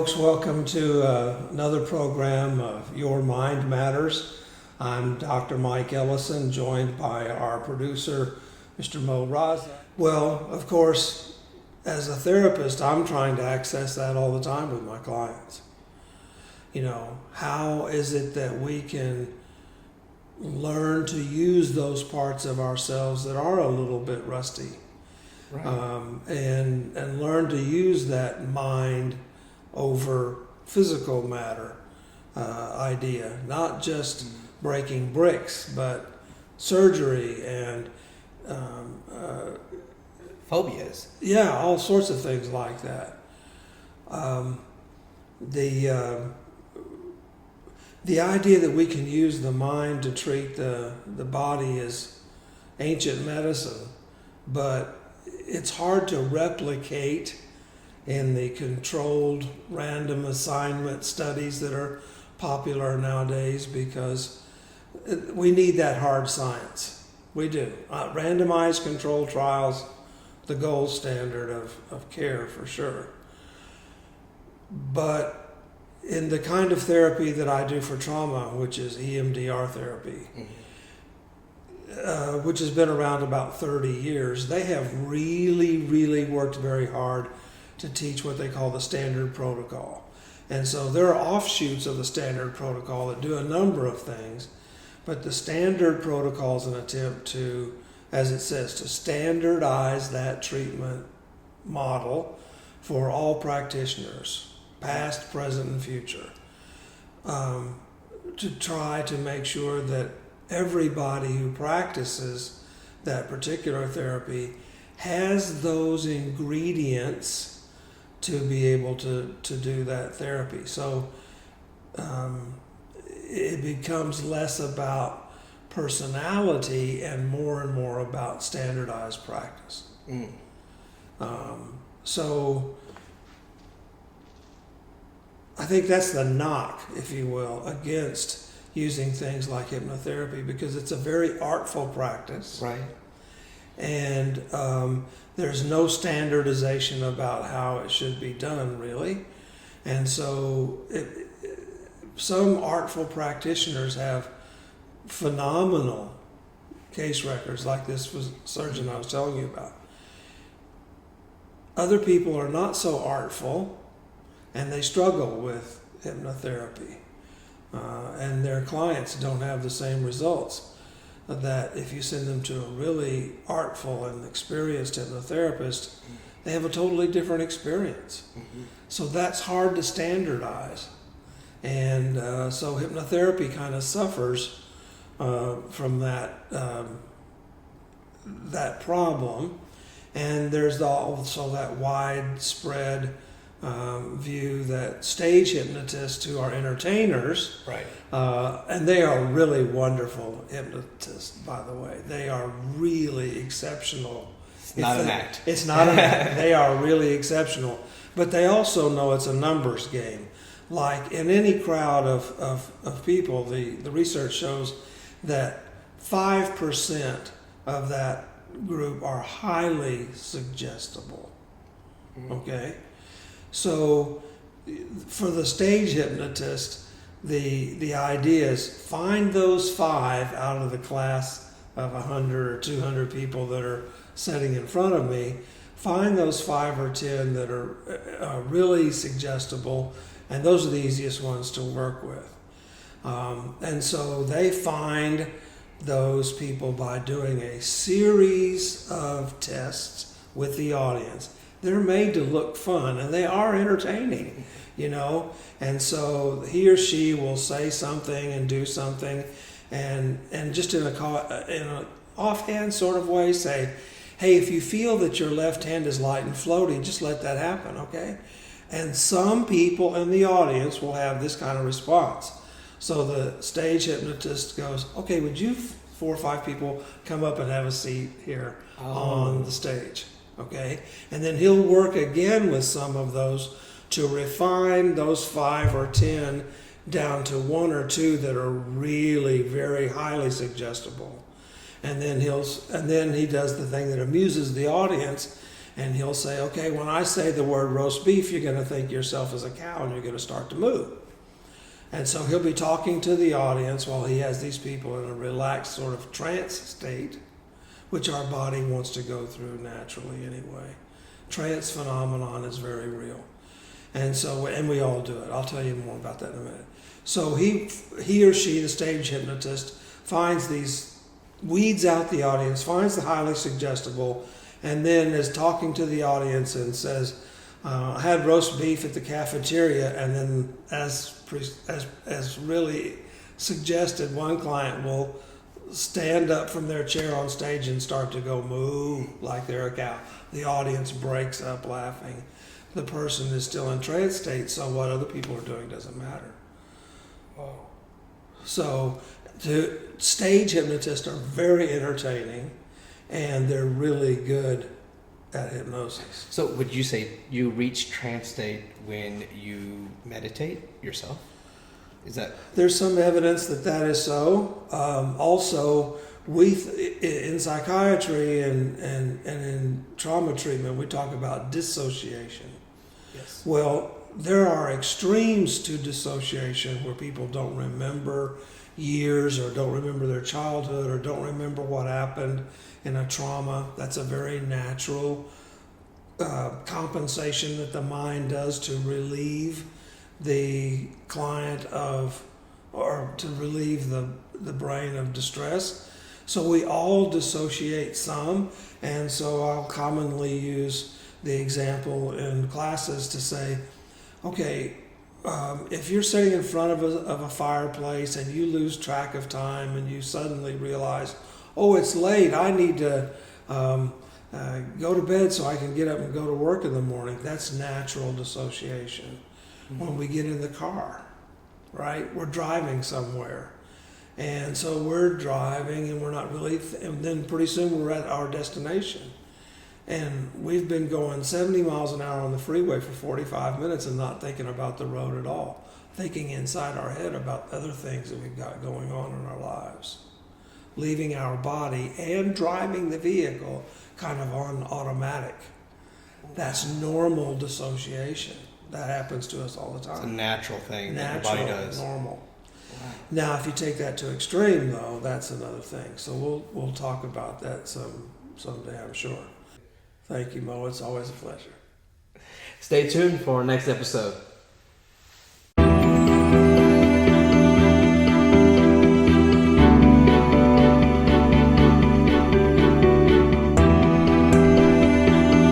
folks. Welcome to another program of Your Mind Matters. I'm Dr. Mike Ellison, joined by our producer, Mr. Mo Raza. Well, of course, as a therapist, I'm trying to access that all the time with my clients. You know, how is it that we can learn to use those parts of ourselves that are a little bit rusty? Right. And learn to use that mind over physical matter idea, not just breaking bricks, but surgery and Phobias. yeah, all sorts of things like that. The idea that we can use the mind to treat the body is ancient medicine, but it's hard to replicate in the controlled random assignment studies that are popular nowadays, because we need that hard science. We do. Randomized controlled trials, the gold standard of care for sure. But in the kind of therapy that I do for trauma, which is EMDR therapy, which has been around about 30 years, they have really worked very hard to teach what they call the standard protocol. And so there are offshoots of the standard protocol that do a number of things, but the standard protocol is an attempt to, as it says, to standardize that treatment model for all practitioners, past, present, and future, to try to make sure that everybody who practices that particular therapy has those ingredients to be able to do that therapy. So it becomes less about personality and more about standardized practice. So I think that's the knock, if you will, against using things like hypnotherapy, because it's a very artful practice. Right. And there's no standardization about how it should be done, really. And so some artful practitioners have phenomenal case records, like this surgeon I was telling you about. Other people are not so artful, and they struggle with hypnotherapy. And their clients don't have the same results that if you send them to a really artful and experienced hypnotherapist, they have a totally different experience. So that's hard to standardize. And so hypnotherapy kind of suffers from that problem. And there's also that widespread view that stage hypnotists who are entertainers, Right. And they are really wonderful hypnotists, by the way. They are really exceptional. It's not an act. It's not an act. They are really exceptional. But they also know it's a numbers game. Like in any crowd of people, the research shows that 5% of that group are highly suggestible. Okay? So for the stage hypnotist, the idea is find those 5 out of the class of 100 or 200 people that are sitting in front of me. Find those 5 or 10 that are really suggestible, and those are the easiest ones to work with. And so they find those people by doing a series of tests with the audience. They're made to look fun, and they are entertaining, you know. And so he or she will say something and do something, and just in an offhand sort of way say, hey, if you feel that your left hand is light and floaty, just let that happen, okay? And some people in the audience will have this kind of response. So the stage hypnotist goes, okay, would you 4 or 5 people come up and have a seat here on the stage? Okay, and then he'll work again with some of those to refine those 5 or 10 down to 1 or 2 that are really very highly suggestible. And then he does the thing that amuses the audience, And he'll say, okay, when I say the word roast beef, you're going to think yourself as a cow and you're going to start to move. And so he'll be talking to the audience while he has these people in a relaxed sort of trance state, which our body wants to go through naturally anyway. Trance phenomenon is very real. And so, and we all do it. I'll tell you more about that in a minute. So he or she, the stage hypnotist, finds these, weeds out the audience, finds the highly suggestible, and then is talking to the audience and says, I had roast beef at the cafeteria, and then as really suggested, one client will stand up from their chair on stage and start to go moo like they're a cow. The audience breaks up laughing. The person is still in trance state, so what other people are doing doesn't matter. Whoa. So stage hypnotists are very entertaining, and they're really good at hypnosis. So would you say you reach trance state when you meditate yourself? Is that? There's some evidence that is so. Also, in psychiatry and in trauma treatment, we talk about dissociation. Yes. Well, there are extremes to dissociation where people don't remember years or don't remember their childhood or don't remember what happened in a trauma. That's a very natural compensation that the mind does to relieve the client or to relieve the brain of distress. So we all dissociate some, and so I'll commonly use the example in classes to say, okay, if you're sitting in front of a fireplace and you lose track of time and you suddenly realize, oh, it's late, I need to go to bed so I can get up and go to work in the morning. That's natural dissociation. Mm-hmm. When we get in the car, right? We're driving somewhere. And so we're driving and we're not really, and then pretty soon we're at our destination. And we've been going 70 miles an hour on the freeway for 45 minutes and not thinking about the road at all, thinking inside our head about other things that we've got going on in our lives, leaving our body and driving the vehicle kind of on automatic. That's normal dissociation. That happens to us all the time. It's a natural thing that Natural, your body does. Normal. Wow. Now, if you take that to extreme, though, that's another thing. So we'll talk about that someday, I'm sure. Thank you, Mo. It's always a pleasure. Stay tuned for our next episode.